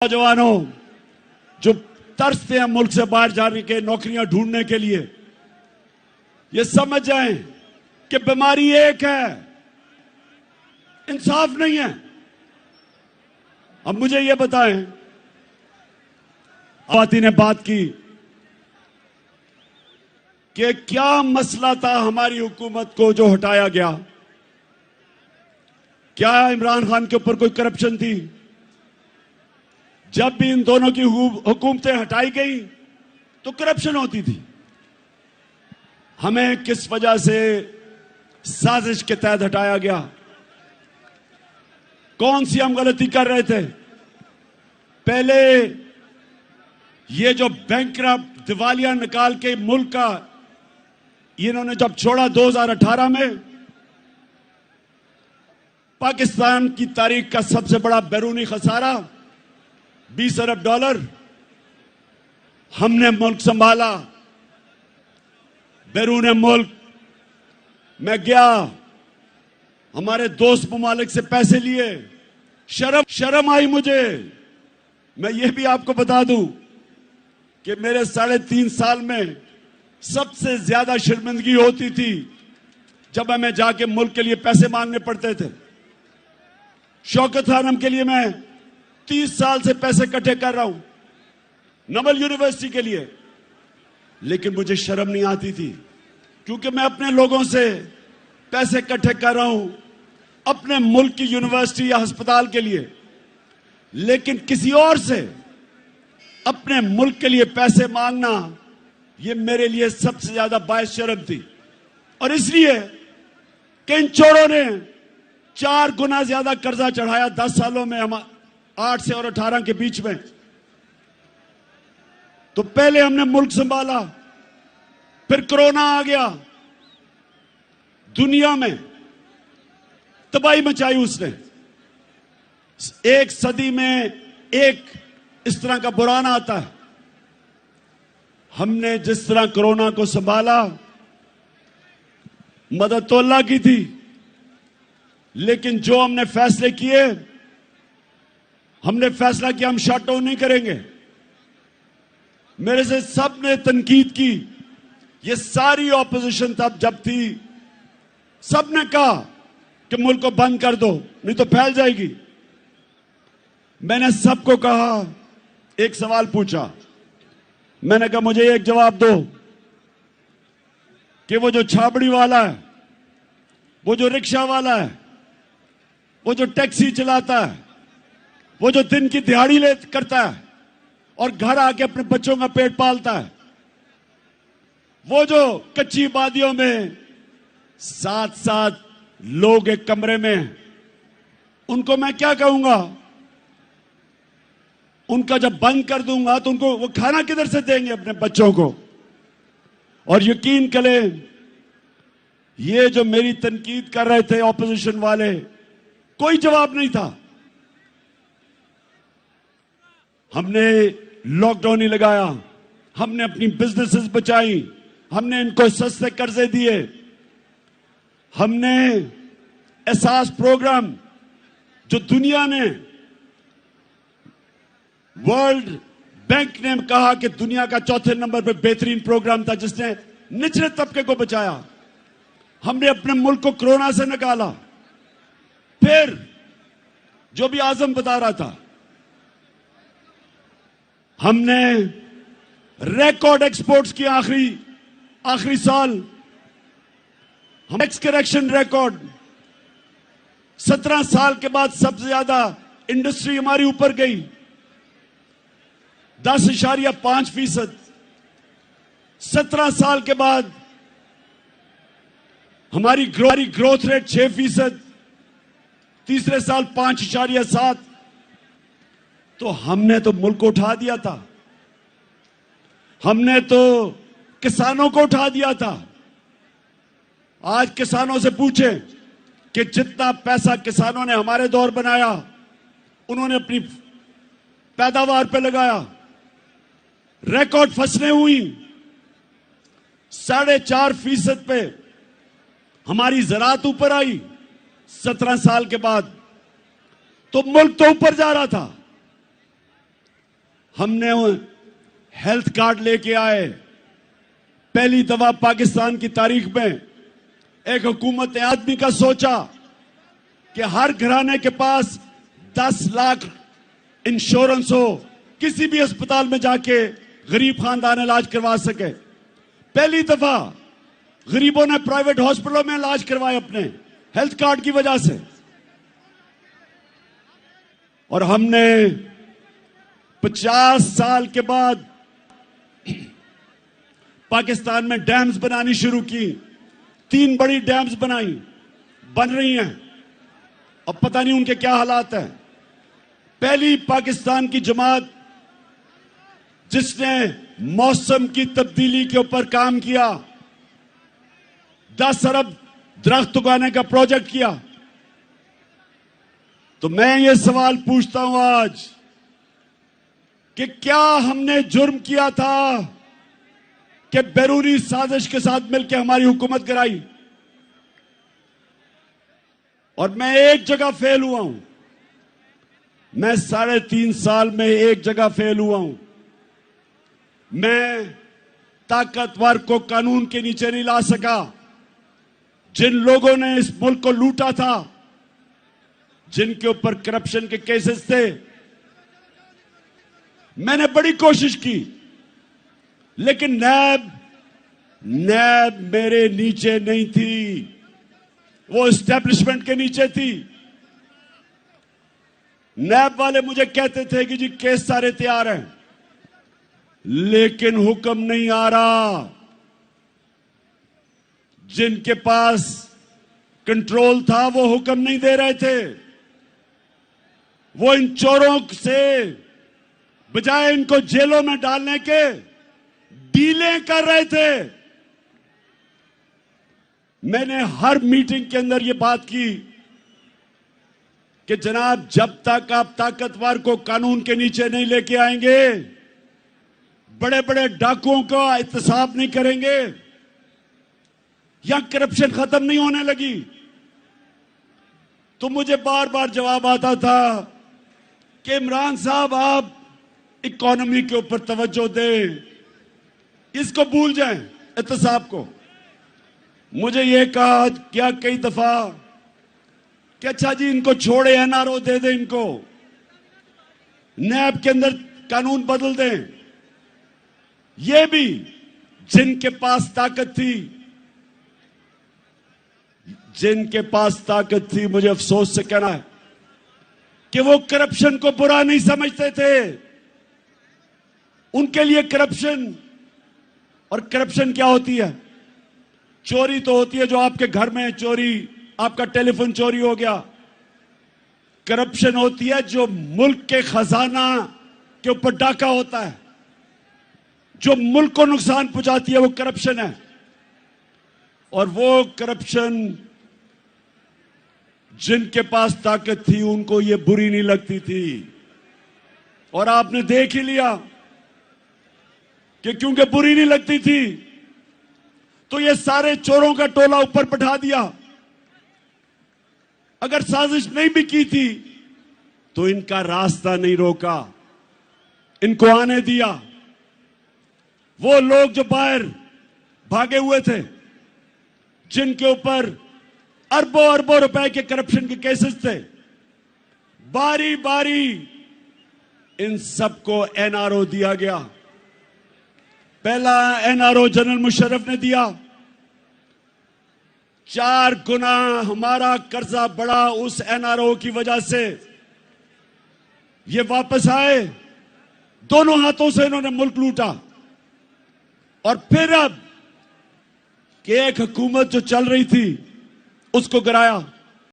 नौजवानों जो तरसते हैं मुल्क से बाहर जाने के, नौकरियां ढूंढने के लिए, ये समझ जाएं कि बीमारी एक है, इंसाफ नहीं है। अब मुझे ये बताएं, आवाती ने बात की कि क्या मसला था हमारी हुकूमत को जो हटाया गया? क्या इमरान खान के ऊपर कोई करप्शन थी? जब भी इन दोनों की हुकूमतें हटाई गई तो करप्शन होती थी। हमें किस वजह से साजिश के तहत हटाया गया? कौन सी हम गलती कर रहे थे? पहले ये जो बैंकरप्ट दिवालिया निकाल के मुल्क का इन्होंने जब छोड़ा 2018 में, पाकिस्तान की तारीख का सबसे बड़ा बैरूनी खसारा 20 अरब डॉलर। हमने मुल्क संभाला, बैरून मुल्क मैं गया, हमारे दोस्त ममालिक से पैसे लिए, शर्म आई मुझे। मैं ये भी आपको बता दूं कि मेरे 3.5 साल में सबसे ज्यादा शर्मिंदगी होती थी जब हमें जाके मुल्क के लिए पैसे मांगने पड़ते थे। शौकत खानम के लिए मैं 30 साल से पैसे इकट्ठे कर रहा हूं, नवल यूनिवर्सिटी के लिए, लेकिन मुझे शर्म नहीं आती थी क्योंकि मैं अपने लोगों से पैसे इकट्ठे कर रहा हूं अपने मुल्क की यूनिवर्सिटी या अस्पताल के लिए, लेकिन किसी और से अपने मुल्क के लिए पैसे मांगना ये मेरे लिए सबसे ज्यादा बायस शर्म थी। और इसलिए कि इन चोरों ने 4 गुना ज्यादा कर्जा चढ़ाया 10 सालों में, हम 8 से और 18 के बीच में। तो पहले हमने मुल्क संभाला, फिर कोरोना आ गया, दुनिया में तबाही मचाई उसने। एक सदी में एक इस तरह का बुरान आता है। हमने जिस तरह कोरोना को संभाला, मदद तो अल्लाह की थी, लेकिन जो हमने फैसले किए, हमने फैसला किया हम शट डाउन नहीं करेंगे। मेरे से सब ने तनकीद की, ये सारी ऑपोजिशन तब जब थी, सब ने कहा कि मुल्क को बंद कर दो नहीं तो फैल जाएगी। मैंने सबको कहा, एक सवाल पूछा, मैंने कहा मुझे एक जवाब दो कि वो जो छाबड़ी वाला है, वो जो रिक्शा वाला है, वो जो टैक्सी चलाता है, वो जो दिन की दिहाड़ी करता है और घर आके अपने बच्चों का पेट पालता है, वो जो कच्ची वादियों में 7-7 लोग एक कमरे में, उनको मैं क्या कहूंगा? उनका जब बंद कर दूंगा तो उनको वो खाना किधर से देंगे अपने बच्चों को? और यकीन करें, ये जो मेरी तनकीद कर रहे थे ऑपोजिशन वाले, कोई जवाब नहीं था। हमने लॉकडाउन ही लगाया, हमने अपनी बिजनेसेस बचाई, हमने इनको सस्ते कर्जे दिए, हमने एहसास प्रोग्राम जो दुनिया ने, वर्ल्ड बैंक ने कहा कि दुनिया का 4थे नंबर पे बेहतरीन प्रोग्राम था जिसने निचले तबके को बचाया, हमने अपने मुल्क को कोरोना से निकाला। फिर जो भी आजम बता रहा था, हमने रिकॉर्ड एक्सपोर्ट्स की आखिरी साल, हम टैक्स करेक्शन रिकॉर्ड, 17 साल के बाद सबसे ज्यादा इंडस्ट्री हमारी ऊपर गई, 10.5%। 17 साल के बाद हमारी ग्रोथ रेट 6%, तीसरे साल 5.7। तो हमने तो मुल्क को उठा दिया था, हमने तो किसानों को उठा दिया था। आज किसानों से पूछें कि जितना पैसा किसानों ने हमारे दौर बनाया, उन्होंने अपनी पैदावार पे लगाया, रिकॉर्ड फसलें हुई, 4.5% पे हमारी ज़राअत ऊपर आई 17 साल के बाद। तो मुल्क तो ऊपर जा रहा था, ہم نے ہیلتھ کارڈ لے کے آئے. پہلی دفعہ پاکستان کی تاریخ میں ایک حکومت آدمی کا سوچا کہ ہر گھرانے کے پاس 10 لاکھ انشورنس ہو, کسی بھی اسپتال میں جا کے غریب خاندان علاج کروا سکے. پہلی دفعہ غریبوں نے پرائیویٹ ہاسپٹلوں میں علاج کروائے اپنے ہیلتھ کارڈ کی وجہ سے. اور ہم نے 50 سال کے بعد پاکستان میں ڈیمز بنانی شروع کی. 3 بڑی ڈیمز بن رہی ہیں. اب پتہ نہیں ان کے کیا حالات ہیں. پہلی پاکستان کی جماعت جس نے موسم کی تبدیلی کے اوپر کام کیا, 10 ارب درخت اگانے کا پروجیکٹ کیا. تو میں یہ سوال پوچھتا ہوں آج کہ کیا ہم نے جرم کیا تھا کہ بیرونی سازش کے ساتھ مل کے ہماری حکومت کرائی؟ اور میں ایک جگہ فیل ہوا ہوں. میں 3.5 سال میں ایک جگہ فیل ہوا ہوں. میں طاقتور کو قانون کے نیچے نہیں لا سکا. جن لوگوں نے اس ملک کو لوٹا تھا, جن کے اوپر کرپشن کے کیسز تھے, میں نے بڑی کوشش کی, لیکن نیب میرے نیچے نہیں تھی, وہ اسٹیبلشمنٹ کے نیچے تھی. نیب والے مجھے کہتے تھے کہ جی کیس سارے تیار ہیں, لیکن حکم نہیں آ رہا. جن کے پاس کنٹرول تھا وہ حکم نہیں دے رہے تھے. وہ ان چوروں سے بجائے ان کو جیلوں میں ڈالنے کے ڈیلیں کر رہے تھے. میں نے ہر میٹنگ کے اندر یہ بات کی کہ جناب جب تک آپ طاقتور کو قانون کے نیچے نہیں لے کے آئیں گے, بڑے بڑے ڈاکوؤں کا احتساب نہیں کریں گے, یا کرپشن ختم نہیں ہونے لگی. تو مجھے بار بار جواب آتا تھا کہ عمران صاحب آپ اکانومی کے اوپر توجہ دیں, اس کو بھول جائیں احتساب کو. مجھے یہ کہا کیا کئی دفعہ کہ اچھا جی ان کو چھوڑے, NRO دے دیں, ان کو نیب کے اندر قانون بدل دیں. یہ بھی جن کے پاس طاقت تھی, مجھے افسوس سے کہنا ہے کہ وہ کرپشن کو برا نہیں سمجھتے تھے. ان کے لیے کرپشن کیا ہوتی ہے؟ چوری تو ہوتی ہے جو آپ کے گھر میں چوری, آپ کا ٹیلی فون چوری ہو گیا. کرپشن ہوتی ہے جو ملک کے خزانہ کے اوپر ڈاکہ ہوتا ہے, جو ملک کو نقصان پہنچاتی ہے, وہ کرپشن ہے. اور وہ کرپشن جن کے پاس طاقت تھی ان کو یہ بری نہیں لگتی تھی. اور آپ نے دیکھ ہی لیا کہ کیونکہ بری نہیں لگتی تھی تو یہ سارے چوروں کا ٹولہ اوپر بٹھا دیا. اگر سازش نہیں بھی کی تھی تو ان کا راستہ نہیں روکا, ان کو آنے دیا. وہ لوگ جو باہر بھاگے ہوئے تھے, جن کے اوپر اربوں اربوں روپے کے کرپشن کے کیسز تھے, باری باری ان سب کو NRO دیا گیا. پہلا NRO جنرل مشرف نے دیا. 4 گنا ہمارا قرضہ بڑھا اس NRO کی وجہ سے. یہ واپس آئے, دونوں ہاتھوں سے انہوں نے ملک لوٹا. اور پھر اب کہ ایک حکومت جو چل رہی تھی اس کو گرایا.